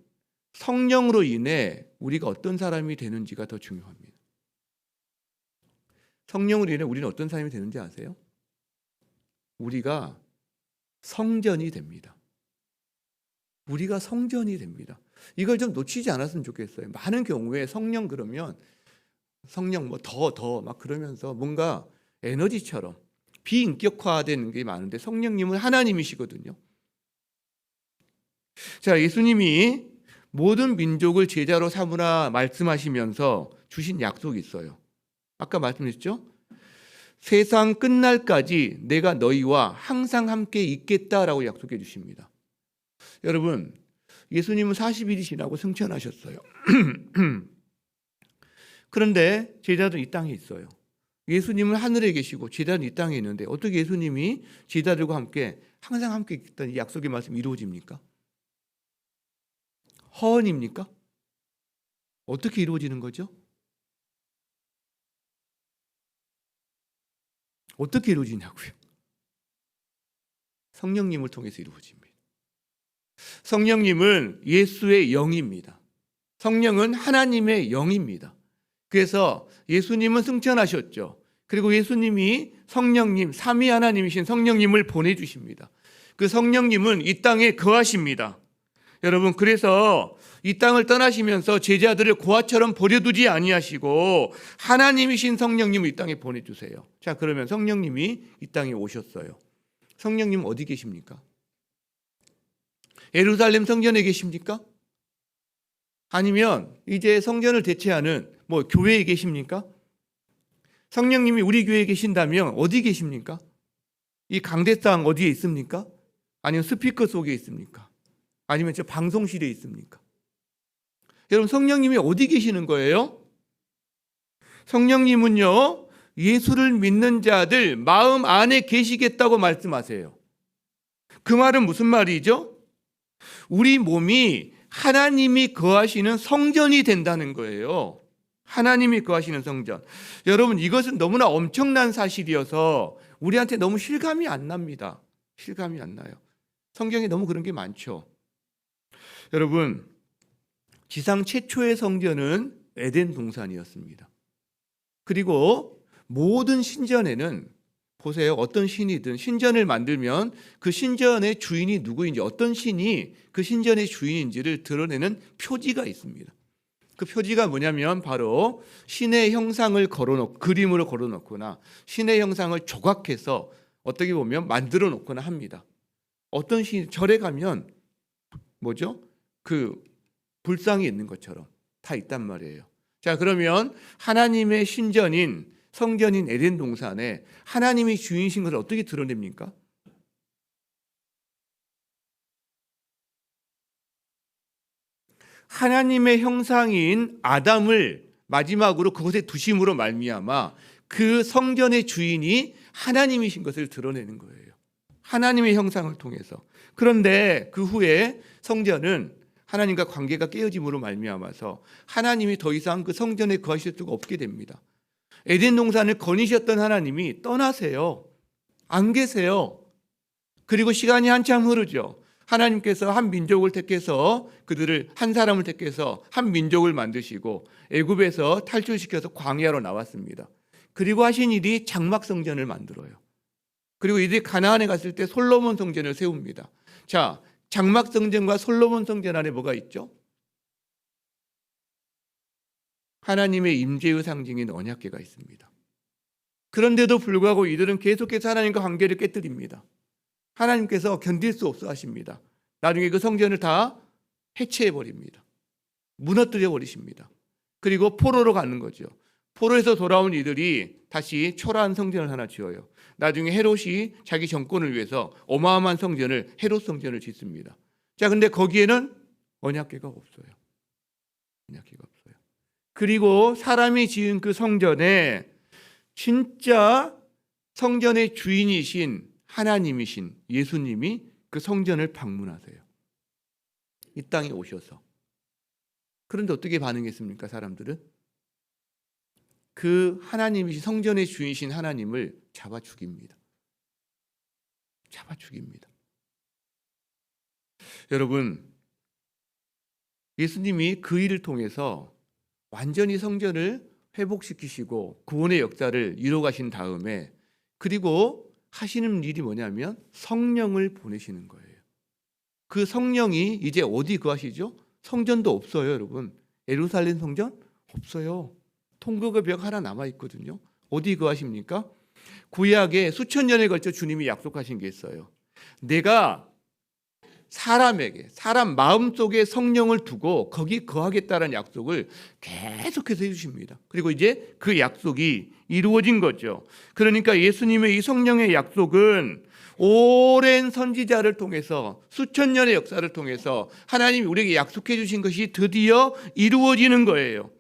성령으로 인해 우리가 어떤 사람이 되는지가 더 중요합니다. 성령으로 인해 우리는 어떤 사람이 되는지 아세요? 우리가 성전이 됩니다. 우리가 성전이 됩니다. 이걸 좀 놓치지 않았으면 좋겠어요. 많은 경우에 성령 그러면 성령 뭐 더 막 그러면서 뭔가 에너지처럼 비인격화되는 게 많은데 성령님은 하나님이시거든요. 자, 예수님이 모든 민족을 제자로 삼으라 말씀하시면서 주신 약속이 있어요. 아까 말씀드렸죠? 세상 끝날까지 내가 너희와 항상 함께 있겠다라고 약속해 주십니다. 여러분, 예수님은 40일이 지나고 승천하셨어요. 그런데 제자들은 이 땅에 있어요. 예수님은 하늘에 계시고 제자들은 이 땅에 있는데 어떻게 예수님이 제자들과 함께 항상 함께 있다는 이 약속의 말씀이 이루어집니까? 허언입니까? 어떻게 이루어지는 거죠? 어떻게 이루어지냐고요? 성령님을 통해서 이루어집니다. 성령님은 예수의 영입니다. 성령은 하나님의 영입니다. 그래서 예수님은 승천하셨죠. 그리고 예수님이 성령님, 삼위 하나님이신 성령님을 보내주십니다. 그 성령님은 이 땅에 거하십니다. 여러분, 그래서 이 땅을 떠나시면서 제자들을 고아처럼 버려두지 아니하시고 하나님이신 성령님을 이 땅에 보내주세요. 자, 그러면 성령님이 이 땅에 오셨어요. 성령님 어디 계십니까? 예루살렘 성전에 계십니까? 아니면 이제 성전을 대체하는 교회에 계십니까? 성령님이 우리 교회에 계신다면 어디 계십니까? 이 강대상 어디에 있습니까? 아니면 스피커 속에 있습니까? 아니면 저 방송실에 있습니까? 여러분, 성령님이 어디 계시는 거예요? 성령님은요, 예수를 믿는 자들 마음 안에 계시겠다고 말씀하세요. 그 말은 무슨 말이죠? 우리 몸이 하나님이 거하시는 성전이 된다는 거예요. 하나님이 거하시는 성전. 여러분, 이것은 너무나 엄청난 사실이어서 우리한테 너무 실감이 안 납니다. 실감이 안 나요. 성경에 너무 그런 게 많죠. 여러분, 지상 최초의 성전은 에덴 동산이었습니다. 그리고 모든 신전에는 보세요. 어떤 신이든 신전을 만들면 그 신전의 주인이 누구인지, 어떤 신이 그 신전의 주인인지를 드러내는 표지가 있습니다. 그 표지가 뭐냐면 바로 신의 형상을 걸어놓고, 그림으로 걸어놓거나 신의 형상을 조각해서 어떻게 보면 만들어 놓거나 합니다. 어떤 절에 가면 뭐죠? 그 불상이 있는 것처럼 다 있단 말이에요. 자, 그러면 하나님의 신전인 성전인 에덴 동산에 하나님이 주인이신 것을 어떻게 드러냅니까? 하나님의 형상인 아담을 마지막으로 그곳에 두심으로 말미암아 그 성전의 주인이 하나님이신 것을 드러내는 거예요. 하나님의 형상을 통해서. 그런데 그 후에 성전은 하나님과 관계가 깨어짐으로 말미암아서 하나님이 더 이상 그 성전에 거하실 수가 없게 됩니다. 에덴 동산을 거니셨던 하나님이 떠나세요. 안 계세요. 그리고 시간이 한참 흐르죠. 하나님께서 한 민족을 택해서 그들을 한 사람을 택해서 한 민족을 만드시고 애굽에서 탈출시켜서 광야로 나왔습니다. 그리고 하신 일이 장막 성전을 만들어요. 그리고 이들이 가나안에 갔을 때 솔로몬 성전을 세웁니다. 자, 장막 성전과 솔로몬 성전 안에 뭐가 있죠? 하나님의 임재의 상징인 언약궤가 있습니다. 그런데도 불구하고 이들은 계속해서 하나님과 관계를 깨뜨립니다. 하나님께서 견딜 수 없어 하십니다. 나중에 그 성전을 다 해체해 버립니다. 무너뜨려 버리십니다. 그리고 포로로 가는 거죠. 포로에서 돌아온 이들이 다시 초라한 성전을 하나 지어요. 나중에 헤롯이 자기 정권을 위해서 어마어마한 성전을, 헤롯 성전을 짓습니다. 자, 근데 거기에는 언약궤가 없어요. 언약궤가 없어요. 그리고 사람이 지은 그 성전에 진짜 성전의 주인이신 하나님이신 예수님이 그 성전을 방문하세요. 이 땅에 오셔서. 그런데 어떻게 반응했습니까, 사람들은? 그 하나님이신 성전의 주인이신 하나님을 잡아 죽입니다. 잡아 죽입니다. 여러분, 예수님이 그 일을 통해서 완전히 성전을 회복시키시고 구원의 역사를 이뤄가신 다음에 그리고 하시는 일이 뭐냐면 성령을 보내시는 거예요. 그 성령이 이제 어디 거하시죠? 성전도 없어요, 여러분. 예루살렘 성전 없어요. 통곡의 벽 하나 남아 있거든요. 어디 거하십니까? 구약에 수천 년에 걸쳐 주님이 약속하신 게 있어요. 내가 사람에게, 사람 마음속에 성령을 두고 거기 거하겠다는 약속을 계속해서 해주십니다. 그리고 이제 그 약속이 이루어진 거죠. 그러니까 예수님의 이 성령의 약속은 오랜 선지자를 통해서 수천 년의 역사를 통해서 하나님이 우리에게 약속해 주신 것이 드디어 이루어지는 거예요.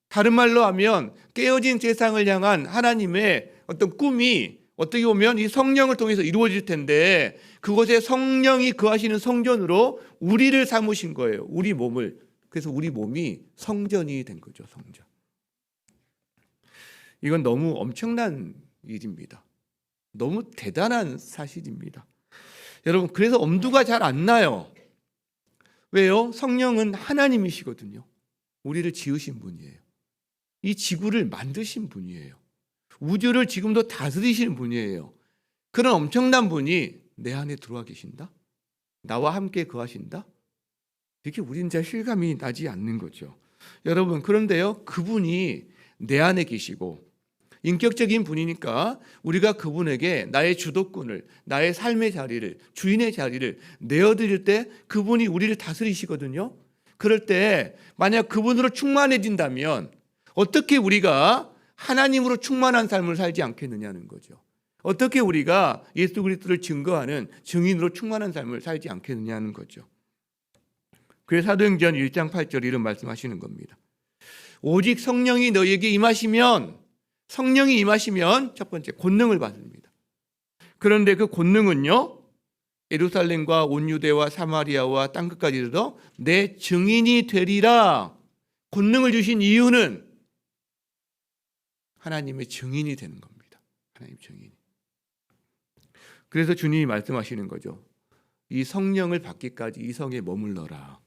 다른 말로 하면 깨어진 세상을 향한 하나님의 어떤 꿈이 어떻게 보면 이 성령을 통해서 이루어질 텐데 그곳에 성령이 거하시는 성전으로 우리를 삼으신 거예요. 우리 몸을. 그래서 우리 몸이 성전이 된 거죠. 성전. 이건 너무 엄청난 일입니다. 너무 대단한 사실입니다. 여러분, 그래서 엄두가 잘 안 나요. 왜요? 성령은 하나님이시거든요. 우리를 지으신 분이에요. 이 지구를 만드신 분이에요. 우주를 지금도 다스리시는 분이에요. 그런 엄청난 분이 내 안에 들어와 계신다? 나와 함께 거하신다? 이렇게 우리는 잘 실감이 나지 않는 거죠. 여러분, 그런데요, 그분이 내 안에 계시고 인격적인 분이니까 우리가 그분에게 나의 주도권을, 나의 삶의 자리를, 주인의 자리를 내어드릴 때 그분이 우리를 다스리시거든요. 그럴 때 만약 그분으로 충만해진다면 어떻게 우리가 하나님으로 충만한 삶을 살지 않겠느냐는 거죠. 어떻게 우리가 예수 그리스도를 증거하는 증인으로 충만한 삶을 살지 않겠느냐는 거죠. 그래서 사도행전 1장 8절 이런 말씀하시는 겁니다. 오직 성령이 너희에게 임하시면, 성령이 임하시면 첫 번째 권능을 받습니다. 그런데 그 권능은요, 예루살렘과 온 유대와 사마리아와 땅끝까지 이르러 내 증인이 되리라. 권능을 주신 이유는 하나님의 증인이 되는 겁니다. 하나님 증인. 그래서 주님이 말씀하시는 거죠. 이 성령을 받기까지 이 성에 머물러라.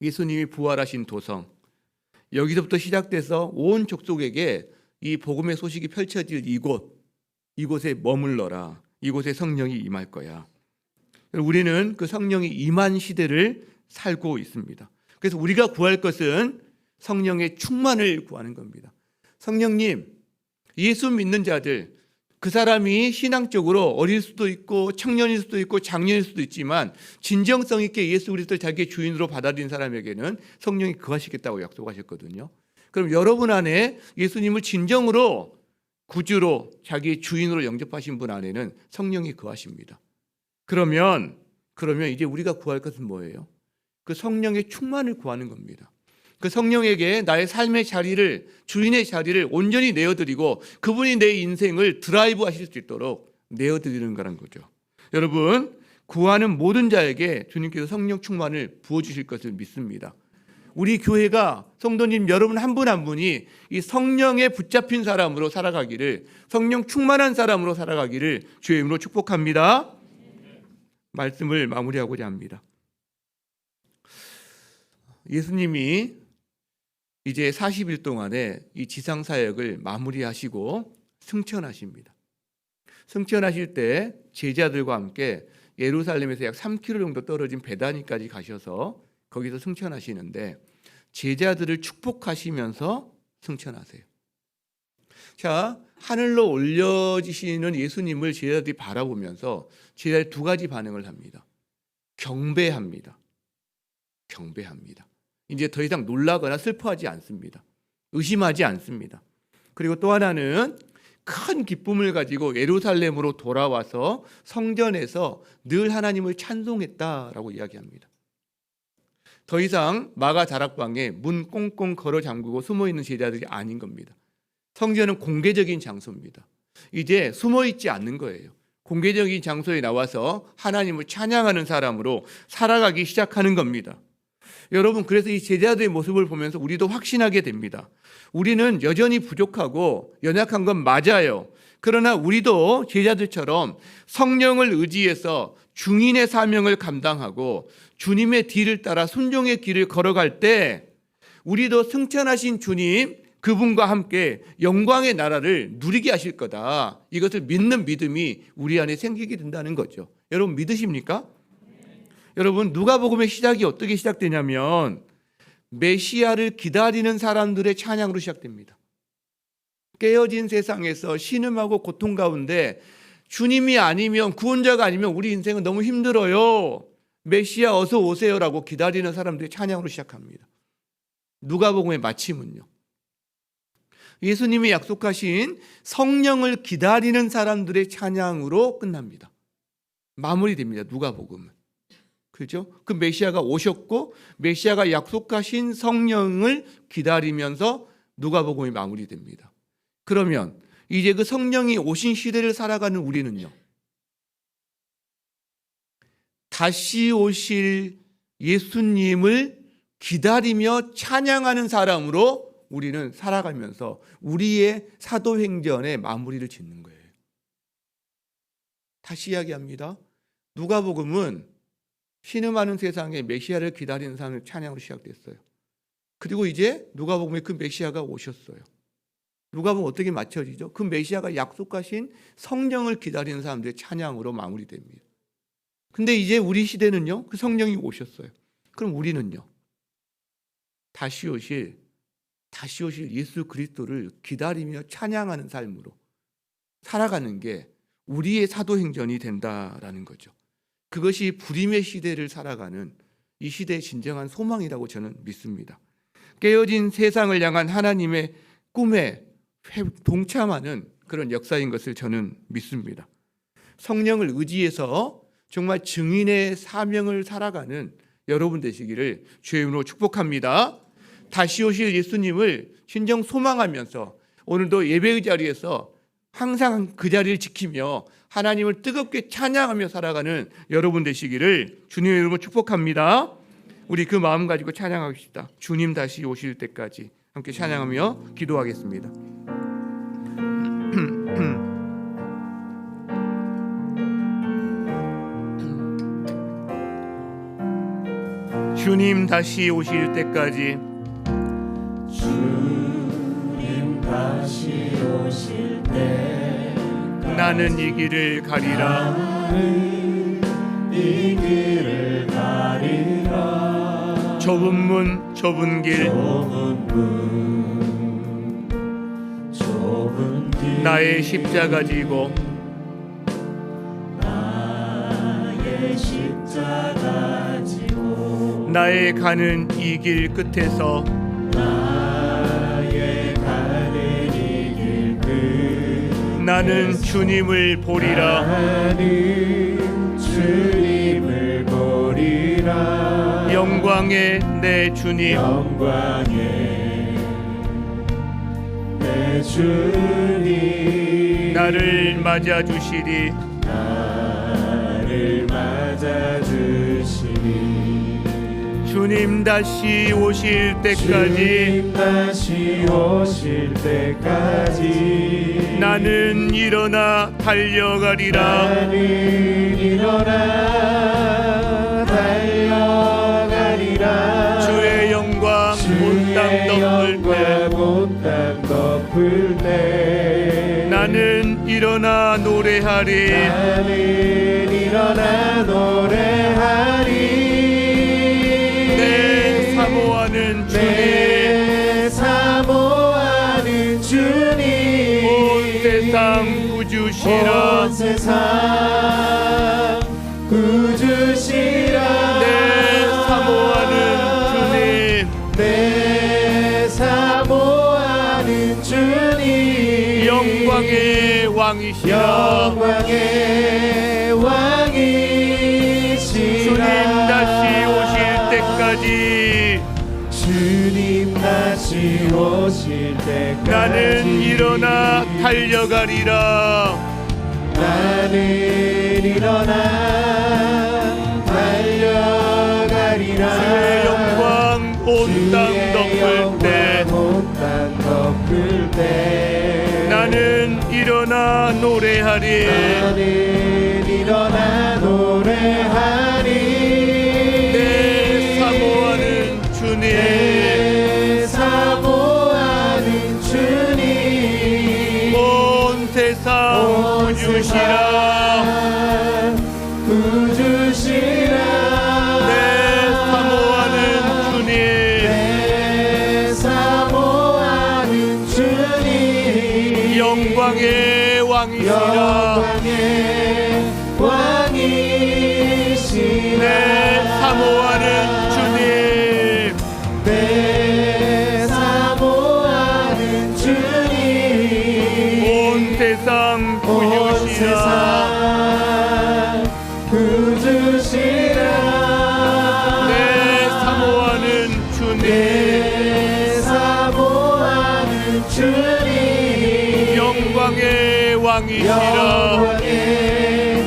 예수님이 부활하신 도성, 여기서부터 시작돼서 온 족속에게 이 복음의 소식이 펼쳐질 이곳, 이곳에 머물러라. 이곳에 성령이 임할 거야. 우리는 그 성령이 임한 시대를 살고 있습니다. 그래서 우리가 구할 것은 성령의 충만을 구하는 겁니다. 성령님, 예수 믿는 자들, 그 사람이 신앙적으로 어릴 수도 있고 청년일 수도 있고 장년일 수도 있지만 진정성 있게 예수 그리스도를 자기의 주인으로 받아들인 사람에게는 성령이 거하시겠다고 약속하셨거든요. 그럼 여러분 안에 예수님을 진정으로 구주로 자기의 주인으로 영접하신 분 안에는 성령이 거하십니다. 그러면 이제 우리가 구할 것은 뭐예요? 그 성령의 충만을 구하는 겁니다. 그 성령에게 나의 삶의 자리를, 주인의 자리를 온전히 내어드리고 그분이 내 인생을 드라이브 하실 수 있도록 내어드리는 거란 거죠. 여러분, 구하는 모든 자에게 주님께서 성령 충만을 부어주실 것을 믿습니다. 우리 교회가 성도님 여러분 한 분 한 분이 이 성령에 붙잡힌 사람으로 살아가기를, 성령 충만한 사람으로 살아가기를 주의 이름으로 축복합니다. 말씀을 마무리하고자 합니다. 예수님이 이제 40일 동안에 이 지상 사역을 마무리하시고 승천하십니다. 승천하실 때 제자들과 함께 예루살렘에서 약 3km 정도 떨어진 베다니까지 가셔서 거기서 승천하시는데 제자들을 축복하시면서 승천하세요. 자, 하늘로 올려지시는 예수님을 제자들이 바라보면서 제자들이 두 가지 반응을 합니다. 경배합니다. 이제 더 이상 놀라거나 슬퍼하지 않습니다. 의심하지 않습니다. 그리고 또 하나는 큰 기쁨을 가지고 예루살렘으로 돌아와서 성전에서 늘 하나님을 찬송했다라고 이야기합니다. 더 이상 마가 다락방에 문 꽁꽁 걸어 잠그고 숨어있는 제자들이 아닌 겁니다. 성전은 공개적인 장소입니다. 이제 숨어있지 않는 거예요. 공개적인 장소에 나와서 하나님을 찬양하는 사람으로 살아가기 시작하는 겁니다. 여러분, 그래서 이 제자들의 모습을 보면서 우리도 확신하게 됩니다. 우리는 여전히 부족하고 연약한 건 맞아요. 그러나 우리도 제자들처럼 성령을 의지해서 중인의 사명을 감당하고 주님의 뒤를 따라 순종의 길을 걸어갈 때 우리도 승천하신 주님, 그분과 함께 영광의 나라를 누리게 하실 거다. 이것을 믿는 믿음이 우리 안에 생기게 된다는 거죠. 여러분 믿으십니까? 여러분, 누가복음의 시작이 어떻게 시작되냐면 메시아를 기다리는 사람들의 찬양으로 시작됩니다. 깨어진 세상에서 신음하고 고통 가운데 주님이 아니면, 구원자가 아니면 우리 인생은 너무 힘들어요. 메시아 어서 오세요라고 기다리는 사람들의 찬양으로 시작합니다. 누가복음의 마침은요, 예수님이 약속하신 성령을 기다리는 사람들의 찬양으로 끝납니다. 마무리됩니다. 누가복음은. 그죠? 그 메시아가 오셨고 메시아가 약속하신 성령을 기다리면서 누가복음이 마무리됩니다. 그러면 이제 그 성령이 오신 시대를 살아가는 우리는요, 다시 오실 예수님을 기다리며 찬양하는 사람으로 우리는 살아가면서 우리의 사도행전의 마무리를 짓는 거예요. 다시 이야기합니다. 누가복음은 신음하는 세상에 메시아를 기다리는 사람의 찬양으로 시작됐어요. 그리고 이제 누가복음에 그 메시아가 오셨어요. 누가복음 어떻게 맞춰지죠? 그 메시아가 약속하신 성령을 기다리는 사람들의 찬양으로 마무리됩니다. 근데 이제 우리 시대는요, 그 성령이 오셨어요. 그럼 우리는요, 다시 오실 예수 그리스도를 기다리며 찬양하는 삶으로 살아가는 게 우리의 사도행전이 된다라는 거죠. 그것이 불임의 시대를 살아가는 이 시대의 진정한 소망이라고 저는 믿습니다. 깨어진 세상을 향한 하나님의 꿈에 동참하는 그런 역사인 것을 저는 믿습니다. 성령을 의지해서 정말 증인의 사명을 살아가는 여러분 되시기를 주의 이름으로 축복합니다. 다시 오실 예수님을 진정 소망하면서 오늘도 예배의 자리에서 항상 그 자리를 지키며 하나님을 뜨겁게 찬양하며 살아가는 여러분 되시기를 주님의 이름으로 축복합니다. 우리 그 마음 가지고 찬양합시다. 주님 다시 오실 때까지 함께 찬양하며 기도하겠습니다. 주님 다시 오실 때까지, 주님 다시 오실 때까지 나는 이 길을 가리라. 이 길을 가리라. 좁은 문 좁은 길 좁은 길 나의 십자가 지고 나의 십자가 지고 나의 가는 이 길 끝에서 나의 가는 이 길 끝 나는 주님을 보리라. 나는 주님을 보리라. 영광의 내 주님 영광의 내 주님 나를 맞아 주시리. 나를 맞아 주시니 주님 다시 오실 때까지 주님 다시 오실 때까지 나는 일어나 달려가리라. 나는 일어나 달려가리라. 주의 영광 온 땅 덮을 때 온땅 덮을 때 나는 일어나 노래하리. 나는 일어나 노래하리. 내 사모하는 주님 내 사모하는 주님 온 세상 구주시라. 온 세상 구주시라. 내 사모하는 주님 내 사모하는 주님 영광의 왕이시라. 영광의 왕이시라. 주님 다시 오실 때까지 주님 다시 오실 때까지 나는 일어나 달려가리라. 나는 일어나 달려가리라. 주의 영광 온 땅 덮을 때 온땅 덮을 때 나는 일어나 노래하리. 나는 일어나 노래하리. 내 사모하는 주님 내 사모하는 주님 온 세상 구주시라. 구주시라. 내 사모하는 주님 내 사모하는 주님 영광의 왕이시라. 영광의 왕이시라. 내 사모하는 주님 내 사모하는 주님 온 세상 온 구주시라. 세상 구주시라. 내 사모하는 주님 내 사모하는 주님 영광의 왕이시라. 영광의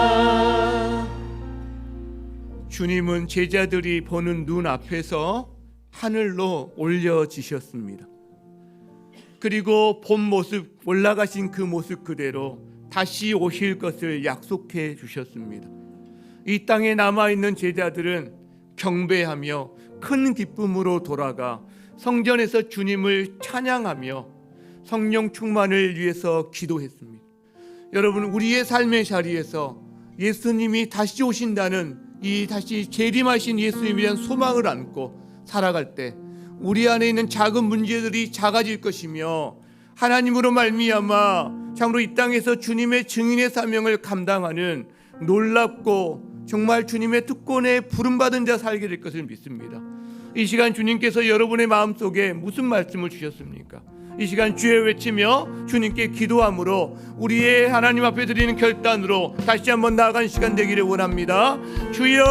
왕이시라. 주님은 제자들이 보는 눈 앞에서 하늘로 올려지셨습니다. 그리고 본 모습, 올라가신 그 모습 그대로 다시 오실 것을 약속해 주셨습니다. 이 땅에 남아있는 제자들은 경배하며 큰 기쁨으로 돌아가 성전에서 주님을 찬양하며 성령 충만을 위해서 기도했습니다. 여러분, 우리의 삶의 자리에서 예수님이 다시 오신다는 이 다시 재림하신 예수님에 대한 소망을 안고 살아갈 때 우리 안에 있는 작은 문제들이 작아질 것이며 하나님으로 말미암아 참으로 이 땅에서 주님의 증인의 사명을 감당하는 놀랍고 정말 주님의 특권에 부름받은 자 살게 될 것을 믿습니다. 이 시간 주님께서 여러분의 마음속에 무슨 말씀을 주셨습니까? 이 시간 주여 외치며 주님께 기도함으로 우리의 하나님 앞에 드리는 결단으로 다시 한번 나아간 시간 되기를 원합니다. 주여